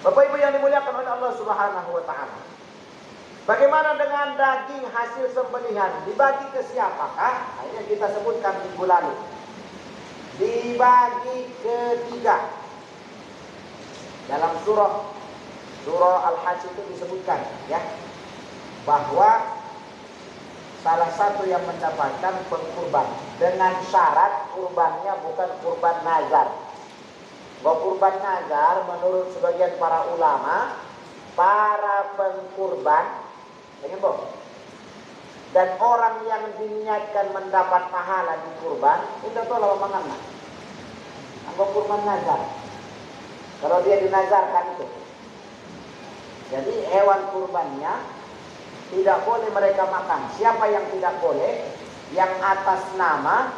Bapak Ibu yang dimuliakan oleh Allah Subhanahu wa taala. Bagaimana dengan daging hasil sembelihan? Dibagi ke siapakah? Ini yang kita sebutkan minggu lalu. Dibagi ketiga. Dalam surah Al-Hajj itu disebutkan ya, bahwa salah satu yang mendapatkan pengkurban dengan syarat kurbannya bukan kurban nazar. Bahwa kurban nazar menurut sebagian para ulama, para pengkurban dan orang yang diniatkan mendapat pahala di kurban itu adalah mangan. Anggo kurban nazar. Kalau dia dinazarkan itu. Jadi hewan kurbannya tidak boleh mereka makan. Siapa yang tidak boleh? Yang atas nama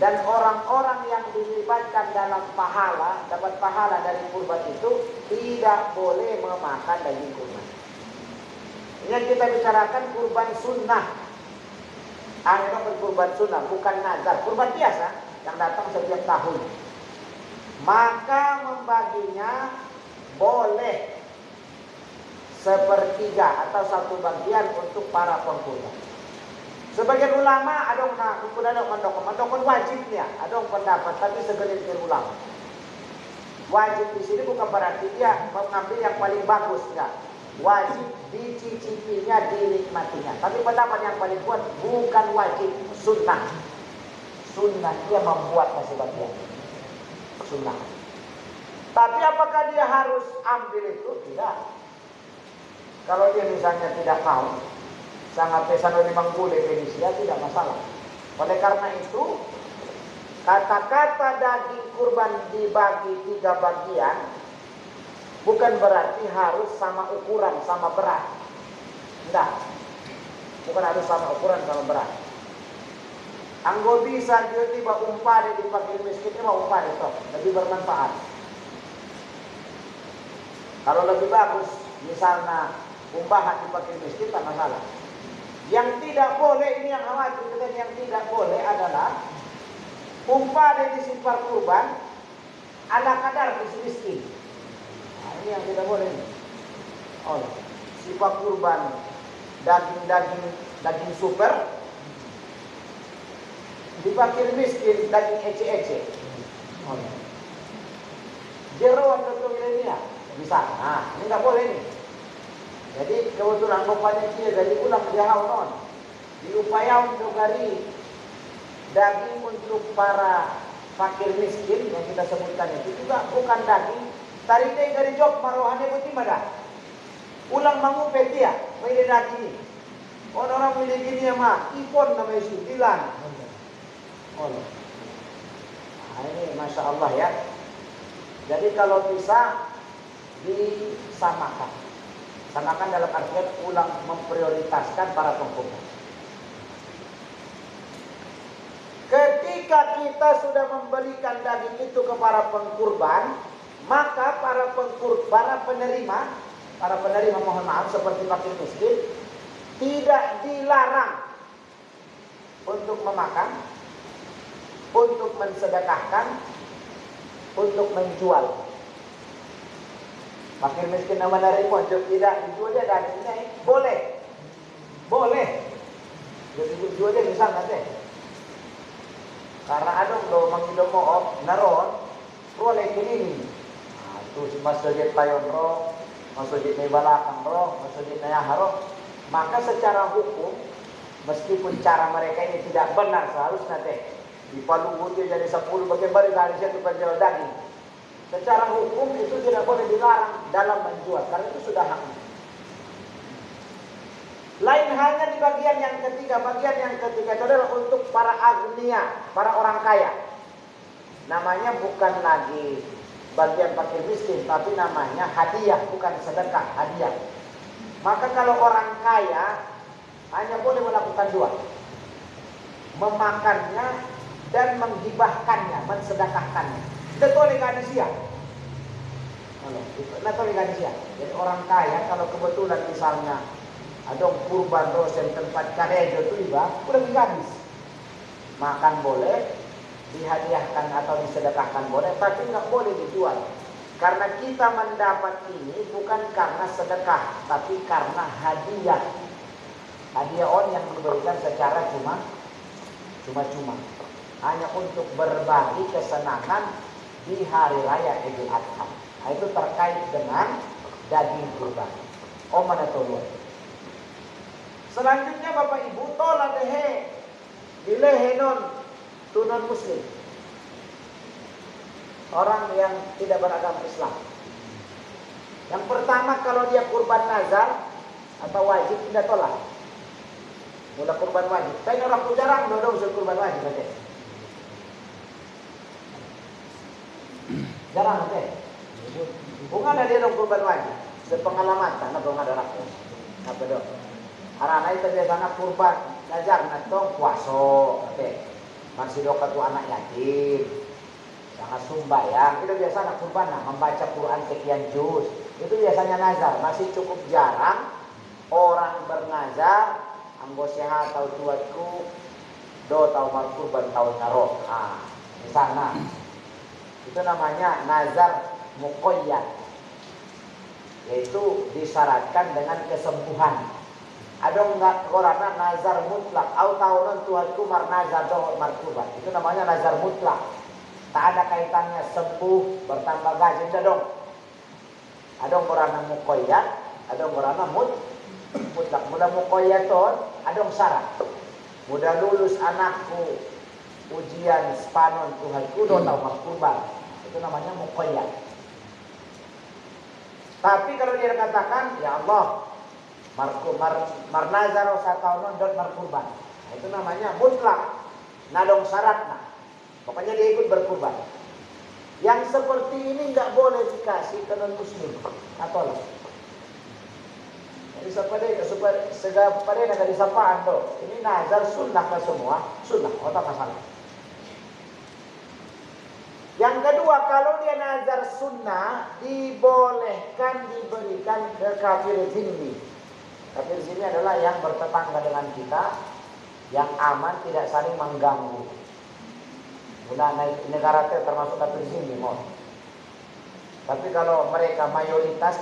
dan orang-orang yang dilibatkan dalam pahala, dapat pahala dari kurban itu tidak boleh memakan daging kurban. Ini yang kita bicarakan kurban sunnah. Itu kurban sunnah, bukan nazar. Kurban biasa yang datang setiap tahun. Maka membaginya boleh sepertiga atau satu bagian untuk para pengkurban. Sebagian ulama ada mendokong wajibnya, ada pendapat tapi segelintir ulama. Wajib di sini bukan berarti dia mengambil yang paling bagus, enggak. Wajib dicicipinya, dinikmatinya. Tapi pendapat yang paling kuat bukan wajib, sunnah. Sunnah dia membuat sebagian. Sunnah. Tapi apakah dia harus ambil itu? Tidak. Kalau dia misalnya tidak mau, sangat pesan memang boleh Indonesia, tidak masalah. Oleh karena itu, kata-kata daging kurban dibagi 3 bagian bukan berarti harus sama ukuran, sama berat. Tidak. Bukan harus sama ukuran, sama berat. Anggo bisa tiba-tiba umpade di fakir miskin, ini mau umpade toh, lebih bermanfaat. Kalau lebih bagus, misalnya umbahan di fakir miskin, tak masalah. Yang tidak boleh, ini yang khawatir, yang tidak boleh adalah umpade di simpar kurban ala kadar miskin. Nah, ini yang tidak boleh. Oh, simpar kurban daging super, di fakir miskin daging ece-ece. Oh, jeroan betul ini ya. Bisa. Nah, ini nggak boleh nih. Jadi kebetulan bapaknya dia dari ulang dia non. Diupaya untuk dari daging untuk para fakir miskin yang kita sebutkan itu juga bukan daging. Tadi dari job marohannya putih mana? Ulang mangupet dia, milih daging. Orang milih gini ya mah, ipon namanya suntilan. Oh, nah, ini masya Allah ya. Jadi kalau bisa disamakan. Samakan dalam artian ulang memprioritaskan para pengkurban. Ketika kita sudah memberikan daging itu ke para pengkurban, maka para penerima mohon maaf seperti fakir miskin tidak dilarang untuk memakan, untuk mensedekahkan, untuk menjual. Fakir miskin nama dari pojok tidak dijual dia dagingnya boleh, jadi dijual dia misalnya deh. Karena ada lo mangidomo naron, boleh gini. Nah, itu masjid payon ro, masjid balakang ro, masjid nayaharo. Maka secara hukum, meskipun cara mereka ini tidak benar seharusnya deh, di Palu dia jadi 10 bagaimana dari situ penjual daging. Secara hukum itu tidak boleh dilarang dalam menjual, karena itu sudah haknya. Lain halnya di bagian yang ketiga. Bagian yang ketiga itu adalah untuk para agnia, para orang kaya. Namanya bukan lagi bagian fakir miskin, tapi namanya hadiah, bukan sedekah, hadiah. Maka kalau orang kaya hanya boleh melakukan 2. Memakannya dan menghibahkannya, mensedekahkannya. Jadi orang kaya kalau kebetulan misalnya ada kurban dosen tempat karejo itu iba, udah habis. Makan boleh, dihadiahkan atau disedekahkan boleh, tapi nggak boleh dijual. Karena kita mendapat ini bukan karena sedekah, tapi karena hadiah. Hadiah on yang diberikan secara cuma-cuma. Hanya untuk berbagi kesenangan di hari raya Idul Adha. Itu terkait dengan daging kurban. Mana tolong. Selanjutnya Bapak Ibu, tolak dehe dilehenon tunon muslim. Orang yang tidak beragama Islam. Yang pertama, kalau dia kurban nazar atau wajib tidak tolak. Mula kurban wajib. Tapi orang jarang dodong usul kurban wajib nanti. Jarang nanti. Bunga ada dia dong kurban wajib. Sepengalaman karena bunga ada rakyat. Apa dong? Arana itu biasanya kurban nazar natong puaso. Nanti masih doka tu anak yatim. Sangat sumbayang. Itu biasanya kurban membaca Quran sekian juz. Itu biasanya nazar. Masih cukup jarang orang bernazar. Anggo sehat tahu tuatku do tahu mar kurban tahun naro. Misalnya itu namanya nazar muqayyad, yaitu disyaratkan dengan kesembuhan. Ada enggak korana nazar mutlak au tahunan tuatku mar nazar do mar kurban. Itu namanya nazar mutlak. Tak ada kaitannya sembuh bertambah gaji tidak dong. Ada korana muqayyad, ada korana mutlak. Mudah muqayyaton ada syarat. Mudah lulus anakku ujian spanon Tuhanku do tahu mar kurban. Itu namanya muqayyad. Tapi kalau dia katakan ya Allah mar nazar sataunon dot mar kurban. Itu namanya mutlak. Nadong syaratna. Pokoknya dia ikut berkurban. Yang seperti ini enggak boleh dikasih ke non muslim. Atau jadi segala pada negara disapaan tuh. Ini nazar sunnah ke semua, sunnah, otak masalah. Yang kedua, kalau dia nazar sunnah, dibolehkan diberikan ke kafir zimmi. Kafir zimmi adalah yang bertetangga dengan kita, yang aman, tidak saling mengganggu. Mula negara termasuk kafir zimmi, Tapi kalau mereka mayoritas,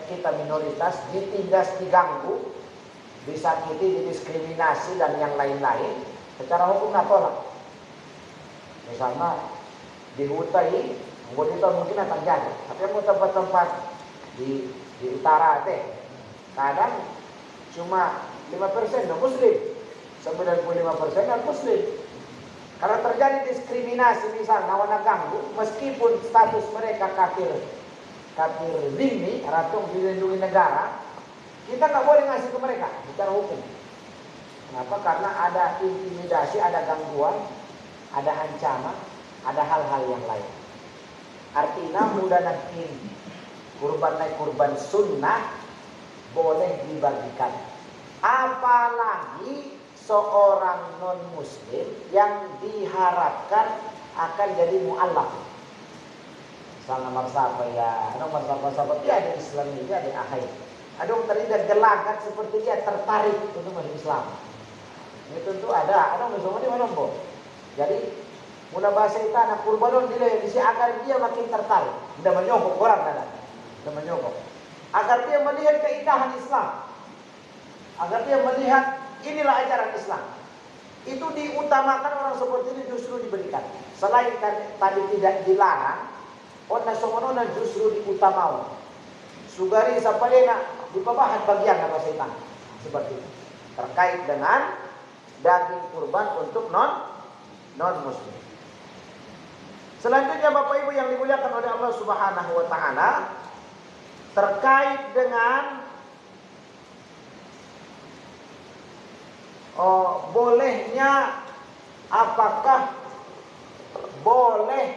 kita minoritas, ditindas, diganggu, disakiti, didiskriminasi dan yang lain-lain, secara hukum nak tolak. Misalnya dihutai, mungkin akan terjadi. Tapi mau tempat-tempat di utara kadang cuma 5% non muslim, 95% non muslim. Karena terjadi diskriminasi misalnya wana ganggu, meskipun status mereka kafir zimmi, ratung dilindungi negara, kita nggak boleh ngasih ke mereka secara hukum. Kenapa? Karena ada intimidasi, ada gangguan, ada ancaman, ada hal-hal yang lain. Artinya mudah nakin kurban sunnah boleh dibagikan. Apalagi seorang non-muslim yang diharapkan akan jadi mu'allaf. Misalnya marsapa ya, marsapa dia ada Islam ini, dia ada akhir. Ada yang terlihat gelagat seperti dia tertarik untuk masuk Islam. Ini tentu ada misalnya di mana boh. Jadi mula bahasa itu anak kurbanon dia bisa agar dia makin tertarik. Tidak menyogok orang ada, tidak menyogok. Agar dia melihat keindahan Islam, agar dia melihat inilah ajaran Islam. Itu diutamakan orang seperti ini justru diberikan. Selain tadi tidak dilarang, orang somonona justru diutamakan. Sugari sapalena dipabahan bagian apa setan. Seperti itu. Terkait dengan daging kurban untuk non muslim. Selanjutnya Bapak Ibu yang dimuliakan oleh Allah Subhanahu wa taala, terkait dengan bolehnya, apakah boleh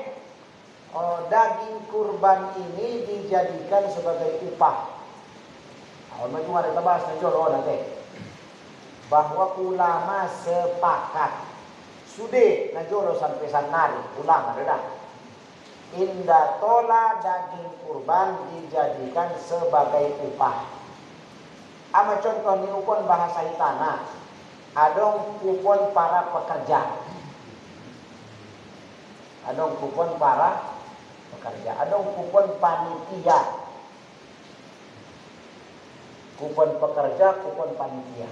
daging kurban ini dijadikan sebagai upah? Cuma ada bahas nanti bahwa ulama sepakat sudah najolo sampai sanari ulama dah indah tola daging kurban dijadikan sebagai upah. Ama contoh ni upon bahasa itana adong kupon para pekerja. pekerja, ada kupon panitia. Kupon pekerja, kupon panitia.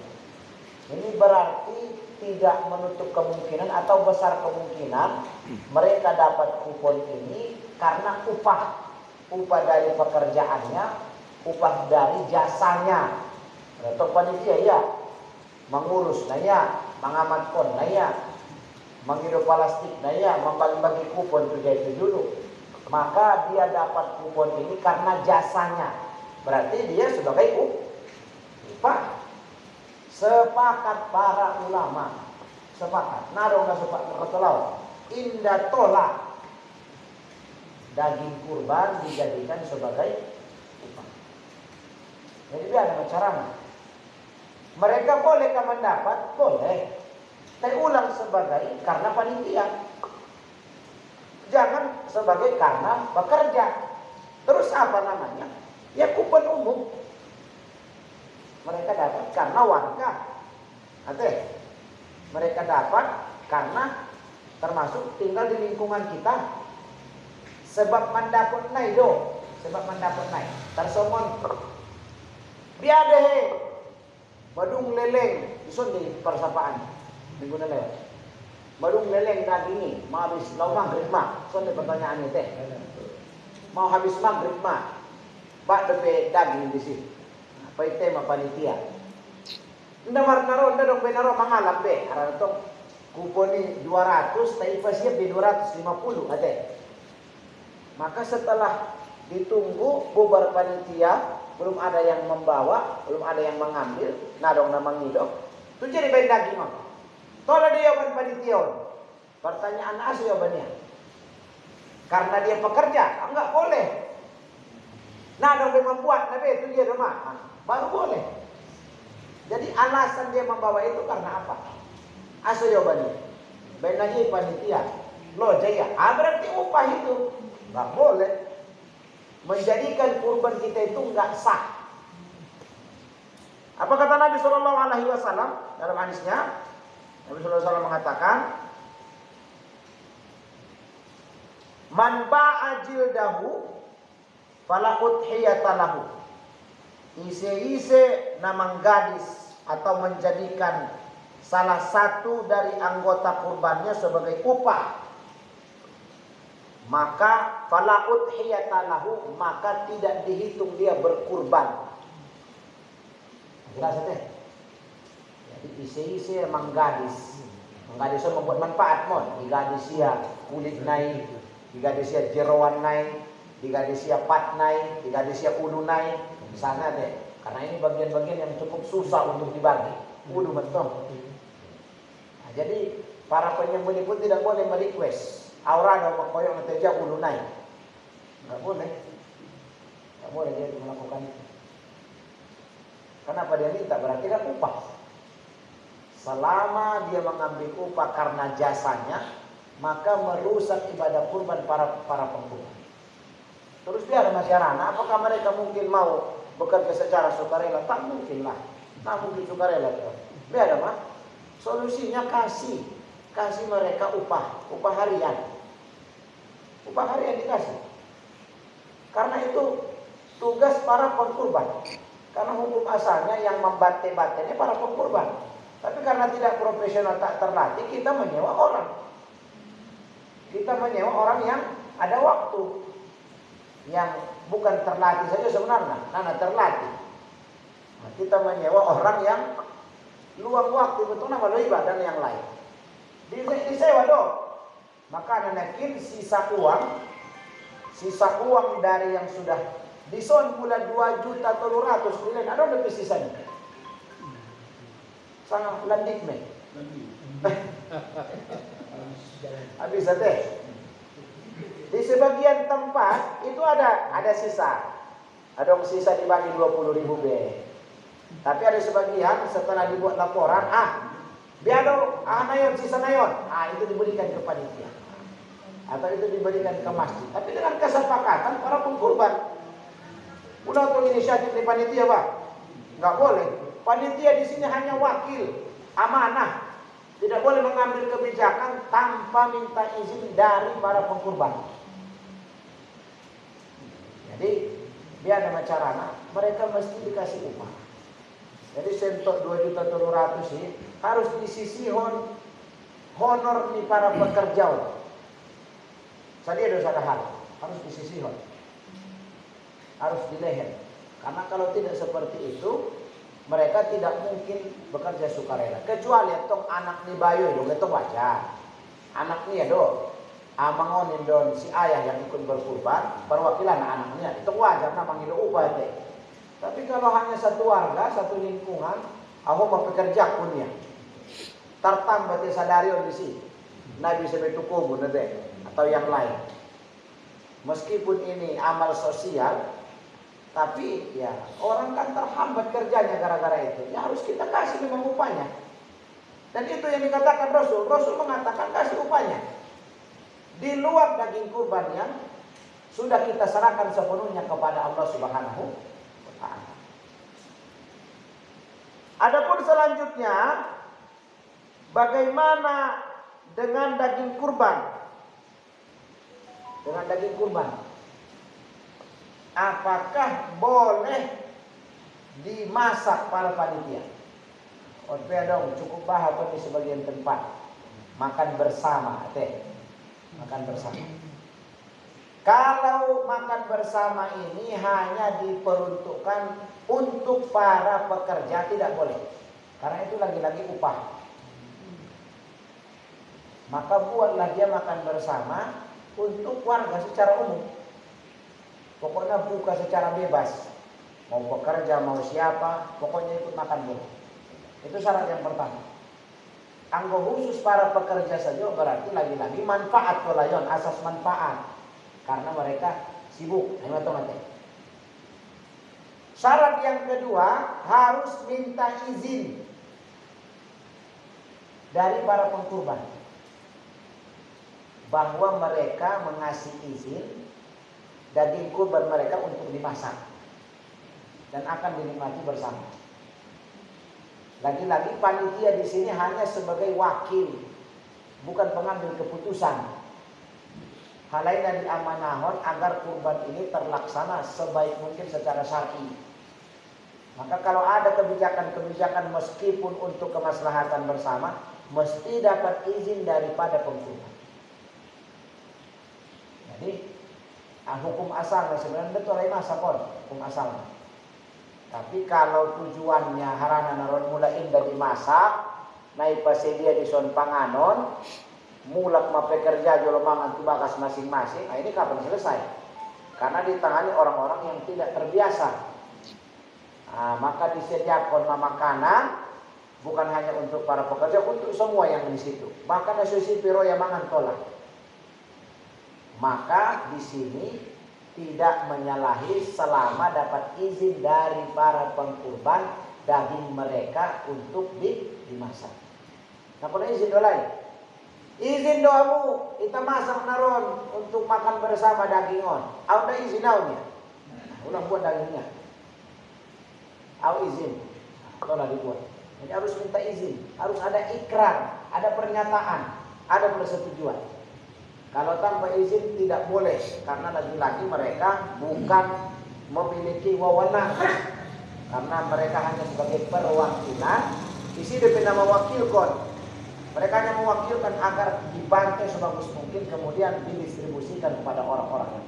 Ini berarti tidak menutup kemungkinan atau besar kemungkinan mereka dapat kupon ini karena upah dari pekerjaannya, upah dari jasanya. Atau panitia ya, mengurus naya, mengamankan naya, menghidup plastik naya, membagi-bagi kupon itu dulu. Maka dia dapat kupon ini karena jasanya. Berarti dia sebagai upah. Sepakat para ulama, sepakat. Narongna sepakat Rasulullah. Indah tolak daging kurban dijadikan sebagai upah. Jadi biar ada caranya. Mereka bolehkah mendapat? Boleh. Tapi ulang sebagai karena panitia. Jangan sebagai karena pekerja. Terus apa namanya? Ya kupon umum. Mereka dapat karena warga. Mereka dapat karena termasuk tinggal di lingkungan kita. Sebab mendapat naik do. Sebab mendapat naik. Tersomon. Biade. Badung leleng. Ison di persapaan. Minggu na lewat. Badung leleng daging mau habis lau maghrib mah. Ison di pertanyaan ini mau habis maghrib mah. Bak depe daging di sini. Apa itu tema panitia? Ndamar naro ndadong benaro mangalap be. Karena itu kupon ini 200, tapi siap di 250 ate. Maka setelah ditunggu bubar panitia, belum ada yang membawa, belum ada yang mengambil, nadong nama ngidok. Itu jadi bayi daging om. Tolong dia jawaban panitia. Pertanyaan asli jawabannya. Karena dia pekerja, enggak boleh. Nadong dia membuat, nabi itu dia rumah. Baru boleh. Jadi alasan dia membawa itu karena apa? Asal jawabannya. Baik lagi panitia. Loh jaya. Berarti upah itu. Nggak boleh. Menjadikan kurban kita itu nggak sah. Apa kata Nabi SAW dalam hadisnya? Nabi SAW mengatakan, Man ba'a jildahu fala udhiyata lahu. Ise-ise namang gadis atau menjadikan salah satu dari anggota kurbannya sebagai upah, maka fala udhiyata lahu, maka tidak dihitung dia berkurban. Jelas teh? Jadi ise-ise emang gadis. Gadis membuat manfaat mon. Di gadis ya kulit naik, di gadis ya jeroan naik, di gadis ya pat naik, di gadis ya ulu naik. Misalnya deh, karena ini bagian-bagian yang cukup susah untuk dibagi. Ulu betul. Nah, jadi para penyembelih pun tidak boleh merequest. Aura atau koyong teja ulu naik. Enggak boleh. Enggak boleh dia melakukan itu. Kenapa dia minta? Berarti kan upah. Selama dia mengambil upah karena jasanya, maka merusak ibadah kurban para pengkurban. Terus dia ada masyarakat, apakah mereka mungkin mau bekerja secara sukarela? Tak mungkin lah. Tak mungkin sukarela. Biar mah. Solusinya kasih mereka upah harian. Upah harian dikasih. Karena itu tugas para pengkurban. Karena hukum asalnya yang membate-batenya para pengkurban. Tapi karena tidak profesional, tak terlatih, kita menyewa orang. Kita menyewa orang yang ada waktu. Yang bukan terlatih saja sebenarnya, karena terlatih. Nah, kita menyewa orang yang luang waktu betul nama ibadah dan yang lain. Disewa dong. Maka nenekin sisa uang dari yang sudah dison bulan 2.300.000 nilai ada lebih sisanya. Sangat landik me. Habis teh. Di sebagian tempat itu ada sisa. Ada sisa dibagi 20.000 B. Tapi ada sebagian setelah dibuat laporan, biado nayon sisa nayon. Itu diberikan ke panitia. Atau itu diberikan ke masjid. Tapi dengan kesepakatan para pengkurban. Udah tuh inisiatif di panitia, Pak. Enggak boleh. Panitia di sini hanya wakil, amanah. Tidak boleh mengambil kebijakan tanpa minta izin dari para pengkurban. Jadi biar nama carana mereka mesti dikasih upah. Jadi sentok 2.300.000 sih harus disisihon honor nih para pekerja. Sadia dosa hal harus disisihon, harus dileher. Karena kalau tidak seperti itu mereka tidak mungkin bekerja sukarela. Kecuali tong anak ni bayo dong itu wajar. Anak ni do amangonin don si ayah yang ikut berkurban perwakilan anaknya itu wajar namanya itu upah teh. Tapi kalau hanya satu warga, satu lingkungan, aku mau pekerja punya. Tartam berarti sadarion di sini. Nabi sebetu kubun atau yang lain. Meskipun ini amal sosial, tapi ya orang kan terhambat kerjanya gara-gara itu. Ya harus kita kasih memang upahnya. Dan itu yang dikatakan Rasul. Rasul mengatakan kasih upahnya. Di luar daging kurban yang sudah kita serahkan sepenuhnya kepada Allah Subhanahu wa taala. Adapun selanjutnya bagaimana dengan daging kurban? Dengan daging kurban, apakah boleh dimasak para panitia? Orpea dong, cukup bahas di sebagian tempat makan bersama, makan bersama. Kalau makan bersama ini hanya diperuntukkan untuk para pekerja, tidak boleh. Karena itu lagi-lagi upah. Maka buatlah dia makan bersama untuk warga secara umum. Pokoknya buka secara bebas. Mau pekerja, mau siapa, pokoknya ikut makan boleh. Itu syarat yang pertama. Anggo khusus para pekerja saja berarti lagi-lagi manfaat pelayan, asas manfaat. Karena mereka sibuk. Syarat yang kedua harus minta izin dari para pengkurban bahwa mereka mengasih izin daging kurban mereka untuk dimasak dan akan dinikmati bersama. Lagi-lagi panitia di sini hanya sebagai wakil, bukan pengambil keputusan. Hal lainnya diamanahkan agar kurban ini terlaksana sebaik mungkin secara syar'i. Maka kalau ada kebijakan-kebijakan meskipun untuk kemaslahatan bersama, mesti dapat izin daripada pengkurban. Jadi hukum asalnya sebenarnya betul lain masa pun hukum asalnya. Tapi kalau tujuannya harana naron mula indah dimasak, naik pasedia di son panganon, mulak ma pekerja jolo mangan tubakas masing-masing, nah ini kapan selesai? Karena ditangani orang-orang yang tidak terbiasa. Nah, maka disediakan makanan bukan hanya untuk para pekerja, untuk semua yang di situ. Bahkan asusi piro yang mangan tolak. Maka di sini tidak menyalahi selama dapat izin dari para pengkurban daging mereka untuk dimasak. Nah, kalau izin doa izin doamu kita masak naron untuk makan bersama dagingon. Ada izin awnya. Ulang buat dagingnya. Aw izin. Tolak dibuat. Jadi harus minta izin, harus ada ikrar, ada pernyataan, ada persetujuan. Kalau tanpa izin tidak boleh, karena lagi-lagi mereka bukan memiliki wewenang, karena mereka hanya sebagai perwakilan. Isi DP nama wakilkon, mereka hanya mewakilkan agar dibantai sebagus mungkin, kemudian didistribusikan kepada orang-orang yang